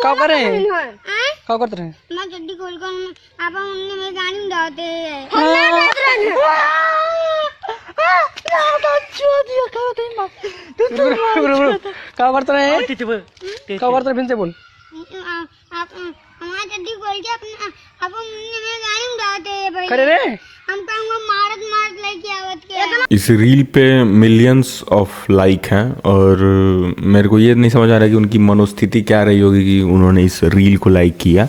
क्या कर रहे हैं? क्या करते रहे? मैं गड्डी खोल कर आप उनने मेरी गाड़ी में डालते हैं। क्या करते रहे? क्या करते रहे? फिर से बोल। आप हमारी गड्डी खोल के अपने आप उनने मेरी गाड़ी में डालते हैं भाई। करे रे? हम कहूँगा मारत लेके आवत के। इस रील पे मिलियंस ऑफ लाइक हैं और मेरे को ये नहीं समझ आ रहा कि उनकी मनोस्थिति क्या रही होगी कि उन्होंने इस रील को लाइक किया,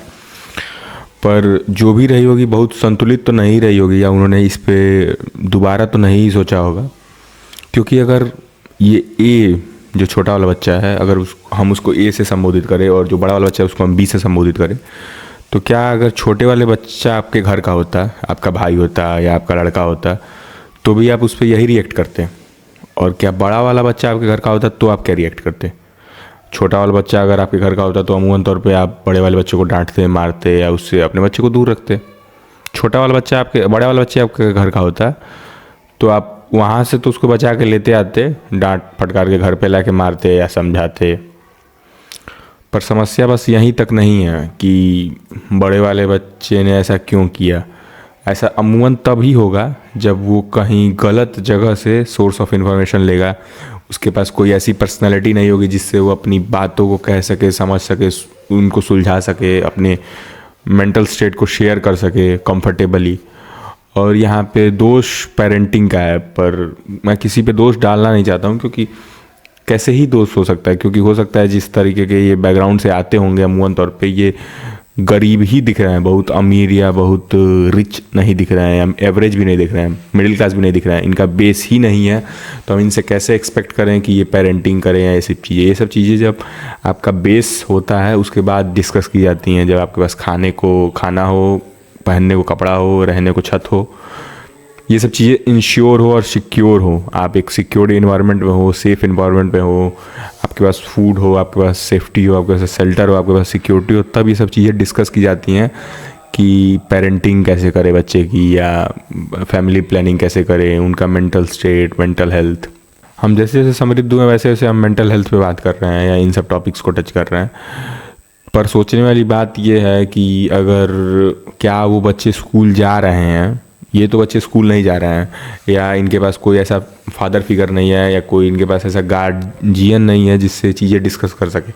पर जो भी रही होगी बहुत संतुलित तो नहीं रही होगी, या उन्होंने इस पे दोबारा तो नहीं सोचा होगा। क्योंकि अगर ये ए जो छोटा वाला बच्चा है, अगर हम उसको ए से संबोधित करें और जो बड़ा वाला बच्चा है उसको हम बी से संबोधित करें, तो क्या अगर छोटे वाले बच्चा आपके घर का होता, आपका भाई होता या आपका लड़का होता, तो भी आप उस पर यही रिएक्ट करते? और क्या बड़ा वाला बच्चा आपके घर का होता तो आप क्या रिएक्ट करते? छोटा वाला बच्चा अगर आपके घर का होता तो अमूमन तौर पे आप बड़े वाले बच्चे को डांटते, मारते या उससे अपने बच्चे को दूर रखते। छोटा वाला बच्चा बड़े वाला बच्चे आपके घर का होता तो आप वहाँ से तो उसको बचा के लेते आते, डांट फटकार के घर पे लाके मारते या समझाते। पर समस्या बस यहीं तक नहीं है कि बड़े वाले बच्चे ने ऐसा क्यों किया। ऐसा अमूमन तभी होगा जब वो कहीं गलत जगह से सोर्स ऑफ इंफॉर्मेशन लेगा, उसके पास कोई ऐसी पर्सनालिटी नहीं होगी जिससे वो अपनी बातों को कह सके, समझ सके, उनको सुलझा सके, अपने मेंटल स्टेट को शेयर कर सके कंफर्टेबली। और यहाँ पे दोष पेरेंटिंग का है, पर मैं किसी पे दोष डालना नहीं चाहता हूँ, क्योंकि कैसे ही दोष हो सकता है, क्योंकि हो सकता है जिस तरीके के ये बैकग्राउंड से आते होंगे अमूमन तौर पे ये गरीब ही दिख रहे हैं, बहुत अमीर या बहुत रिच नहीं दिख रहे हैं, एवरेज भी नहीं दिख रहे हैं, मिडिल क्लास भी नहीं दिख रहे हैं, इनका बेस ही नहीं है, तो हम इनसे कैसे एक्सपेक्ट करें कि ये पेरेंटिंग करें या ये सब चीज़ें जब आपका बेस होता है उसके बाद डिस्कस की जाती हैं। जब आपके पास खाने को खाना हो, पहनने को कपड़ा हो, रहने को छत हो, ये सब चीज़ें इंश्योर हो और सिक्योर हो, आप एक सिक्योर्ड इन्वायरमेंट में हो, सेफ इन्वायरमेंट में हो, आपके पास फूड हो, आपके पास सेफ्टी हो, आपके पास शेल्टर हो, आपके पास सिक्योरिटी हो, तब ये सब चीज़ें डिस्कस की जाती हैं कि पेरेंटिंग कैसे करे बच्चे की या फैमिली प्लानिंग कैसे करें, उनका मेंटल स्टेट, मेंटल हेल्थ। हम जैसे जैसे समृद्ध हुए वैसे वैसे हम मेंटल हेल्थ पे बात कर रहे हैं या इन सब टॉपिक्स को टच कर रहे हैं। पर सोचने वाली बात यह है कि अगर क्या वो बच्चे स्कूल जा रहे हैं, ये तो बच्चे स्कूल नहीं जा रहे हैं, या इनके पास कोई ऐसा फादर फिगर नहीं है या कोई इनके पास ऐसा गार्जियन नहीं है जिससे चीज़ें डिस्कस कर सके,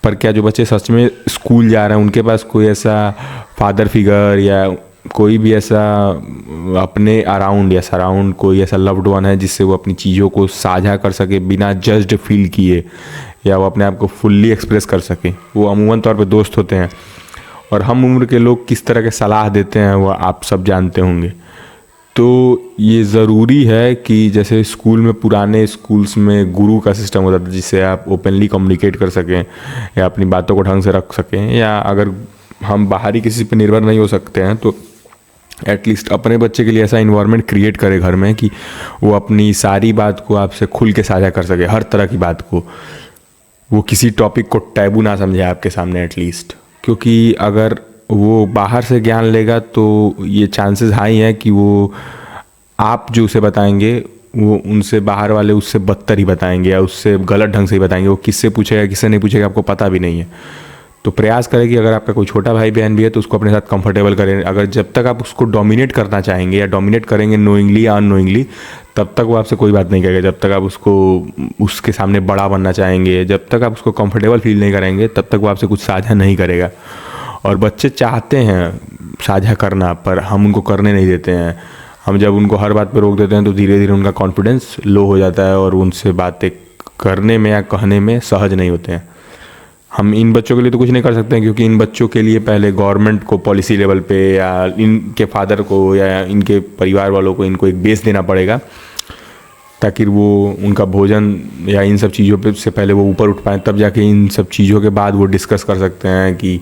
पर क्या जो बच्चे सच में स्कूल जा रहे हैं उनके पास कोई ऐसा फादर फिगर या कोई भी ऐसा अपने अराउंड या सराउंड कोई ऐसा लव्ड वन है जिससे वो अपनी चीज़ों को साझा कर सके बिना जज्ड फील किए, या वो अपने आप को फुल्ली एक्सप्रेस कर सके? वो अमूमन तौर पे दोस्त होते हैं, और हम उम्र के लोग किस तरह के सलाह देते हैं वो आप सब जानते होंगे। तो ये ज़रूरी है कि जैसे स्कूल में, पुराने स्कूल्स में गुरु का सिस्टम होता था जिससे आप ओपनली कम्युनिकेट कर सकें या अपनी बातों को ढंग से रख सकें, या अगर हम बाहरी किसी पे निर्भर नहीं हो सकते हैं तो एटलीस्ट अपने बच्चे के लिए ऐसा इन्वायरमेंट क्रिएट करें घर में कि वो अपनी सारी बात को आपसे खुल के साझा कर सके, हर तरह की बात को। वो किसी टॉपिक को टैबू ना समझे आपके सामने एटलीस्ट, क्योंकि अगर वो बाहर से ज्ञान लेगा तो ये चांसेस हाई हैं कि वो आप जो उसे बताएंगे वो उनसे बाहर वाले उससे बदतर ही बताएंगे या उससे गलत ढंग से ही बताएंगे। वो किससे पूछेगा किससे नहीं पूछेगा आपको पता भी नहीं है। तो प्रयास करें कि अगर आपका कोई छोटा भाई बहन भी है तो उसको अपने साथ कंफर्टेबल करें। अगर जब तक आप उसको डोमिनेट करना चाहेंगे या डोमिनेट करेंगे नोइंगली या अननोइंगली, तब तक वो आपसे कोई बात नहीं करेगा। जब तक आप उसको उसके सामने बड़ा बनना चाहेंगे, जब तक आप उसको कंफर्टेबल फील नहीं करेंगे, तब तक वो आपसे कुछ साझा नहीं करेगा। और बच्चे चाहते हैं साझा करना, पर हम उनको करने नहीं देते हैं। हम जब उनको हर बात पर रोक देते हैं तो धीरे धीरे उनका कॉन्फिडेंस लो हो जाता है और उनसे बातें करने में या कहने में सहज नहीं होते हैं। हम इन बच्चों के लिए तो कुछ नहीं कर सकते हैं, क्योंकि इन बच्चों के लिए पहले गवर्नमेंट को पॉलिसी लेवल पे या इनके फादर को या इनके परिवार वालों को इनको एक बेस देना पड़ेगा, ताकि वो उनका भोजन या इन सब चीज़ों पे से पहले वो ऊपर उठ पाएँ। तब जाके इन सब चीज़ों के बाद वो डिस्कस कर सकते हैं कि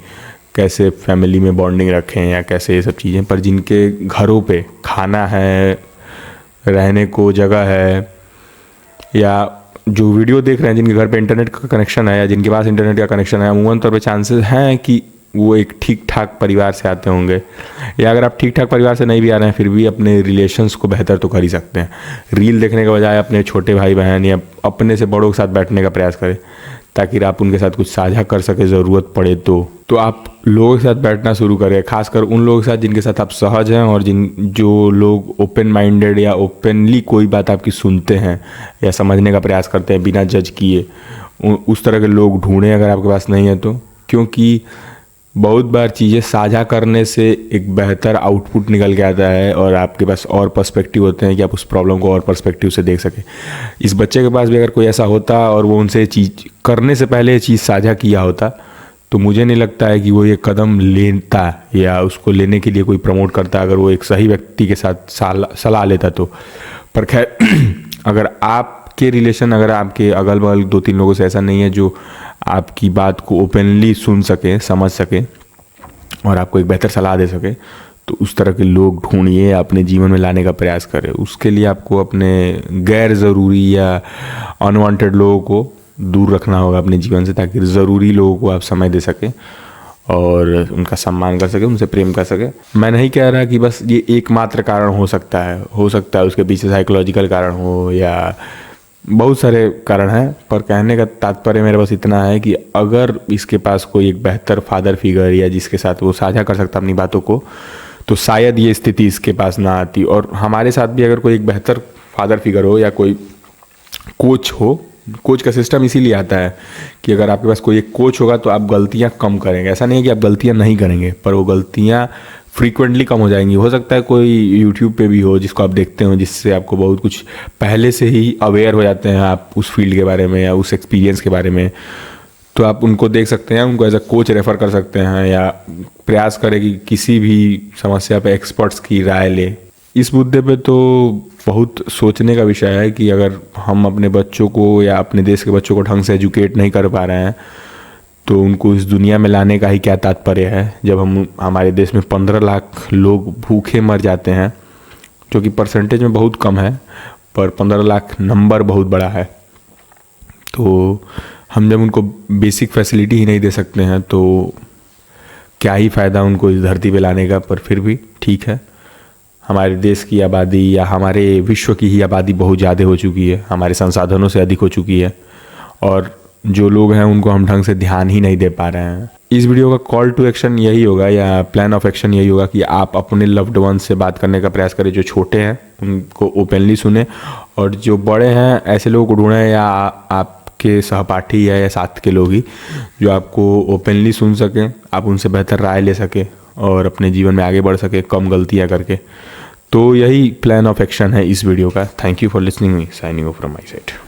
कैसे फैमिली में बॉन्डिंग रखें या कैसे ये सब चीज़ें। पर जिनके घरों पे खाना है, रहने को जगह है, या जो वीडियो देख रहे हैं जिनके घर पे इंटरनेट का कनेक्शन है या जिनके पास इंटरनेट का कनेक्शन है, अमूमन तौर पे चांसेस हैं कि वो एक ठीक ठाक परिवार से आते होंगे। या अगर आप ठीक ठाक परिवार से नहीं भी आ रहे हैं फिर भी अपने रिलेशंस को बेहतर तो कर ही सकते हैं। रील देखने के बजाय अपने छोटे भाई बहन या अपने से बड़ों के साथ बैठने का प्रयास करें, ताकि आप उनके साथ कुछ साझा कर सके ज़रूरत पड़े तो आप लोगों के साथ बैठना शुरू करें, खासकर उन लोगों के साथ जिनके साथ आप सहज हैं और जो लोग ओपन माइंडेड या ओपनली कोई बात आपकी सुनते हैं या समझने का प्रयास करते हैं बिना जज किए। उस तरह के लोग ढूंढें अगर आपके पास नहीं है तो, क्योंकि बहुत बार चीज़ें साझा करने से एक बेहतर आउटपुट निकल के आता है और आपके पास और पर्सपेक्टिव होते हैं कि आप उस प्रॉब्लम को और पर्सपेक्टिव से देख सकें। इस बच्चे के पास भी अगर कोई ऐसा होता और वो उनसे चीज़ करने से पहले ये चीज़ साझा किया होता तो मुझे नहीं लगता है कि वो ये कदम लेता या उसको लेने के लिए कोई प्रमोट करता अगर वो एक सही व्यक्ति के साथ सलाह लेता तो। पर खैर अगर आपके रिलेशन, अगर आपके अगल बगल 2-3 लोगों से ऐसा नहीं है जो आपकी बात को ओपनली सुन सके, समझ सके और आपको एक बेहतर सलाह दे सके, तो उस तरह के लोग ढूंढिए, अपने जीवन में लाने का प्रयास करें। उसके लिए आपको अपने गैर ज़रूरी या अनवांटेड लोगों को दूर रखना होगा अपने जीवन से, ताकि ज़रूरी लोगों को आप समय दे सकें और उनका सम्मान कर सके, उनसे प्रेम कर सके। मैं नहीं कह रहा कि बस ये एकमात्र कारण हो सकता है उसके पीछे साइकोलॉजिकल कारण हो या बहुत सारे कारण हैं, पर कहने का तात्पर्य मेरे बस इतना है कि अगर इसके पास कोई एक बेहतर फादर फिगर या जिसके साथ वो साझा कर सकता अपनी बातों को, तो शायद ये स्थिति इसके पास ना आती। और हमारे साथ भी अगर कोई एक बेहतर फादर फिगर हो या कोई कोच हो, कोच का सिस्टम इसीलिए आता है कि अगर आपके पास कोई एक कोच होगा तो आप गलतियां कम करेंगे। ऐसा नहीं है कि आप गलतियां नहीं करेंगे, पर वो गलतियां फ्रीक्वेंटली कम हो जाएंगी। हो सकता है कोई यूट्यूब पे भी हो जिसको आप देखते हो, जिससे आपको बहुत कुछ पहले से ही अवेयर हो जाते हैं आप उस फील्ड के बारे में या उस एक्सपीरियंस के बारे में, तो आप उनको देख सकते हैं, उनको एज अ कोच रेफ़र कर सकते हैं या प्रयास करें कि किसी भी समस्या पे एक्सपर्ट्स की राय ले। इस मुद्दे पे तो बहुत सोचने का विषय है कि अगर हम अपने बच्चों को या अपने देश के बच्चों को ढंग से एजुकेट नहीं कर पा रहे हैं तो उनको इस दुनिया में लाने का ही क्या तात्पर्य है, जब हमारे देश में 15 लाख लोग भूखे मर जाते हैं, जो कि परसेंटेज में बहुत कम है, पर 15 लाख नंबर बहुत बड़ा है। तो हम जब उनको बेसिक फैसिलिटी ही नहीं दे सकते हैं तो क्या ही फ़ायदा उनको इस धरती पे लाने का। पर फिर भी ठीक है, हमारे देश की आबादी या हमारे विश्व की ही आबादी बहुत ज़्यादा हो चुकी है, हमारे संसाधनों से अधिक हो चुकी है और जो लोग हैं उनको हम ढंग से ध्यान ही नहीं दे पा रहे हैं। इस वीडियो का कॉल टू एक्शन यही होगा या प्लान ऑफ एक्शन यही होगा कि आप अपने लव्ड वन से बात करने का प्रयास करें। जो छोटे हैं उनको ओपनली सुने और जो बड़े हैं ऐसे लोगों को ढूंढें या आपके सहपाठी या साथ के लोग ही जो आपको ओपनली सुन सकें, आप उनसे बेहतर राय ले सकें और अपने जीवन में आगे बढ़ सके कम गलतियाँ करके। तो यही प्लान ऑफ एक्शन है इस वीडियो का। Thank you for listening me, signing off from my side.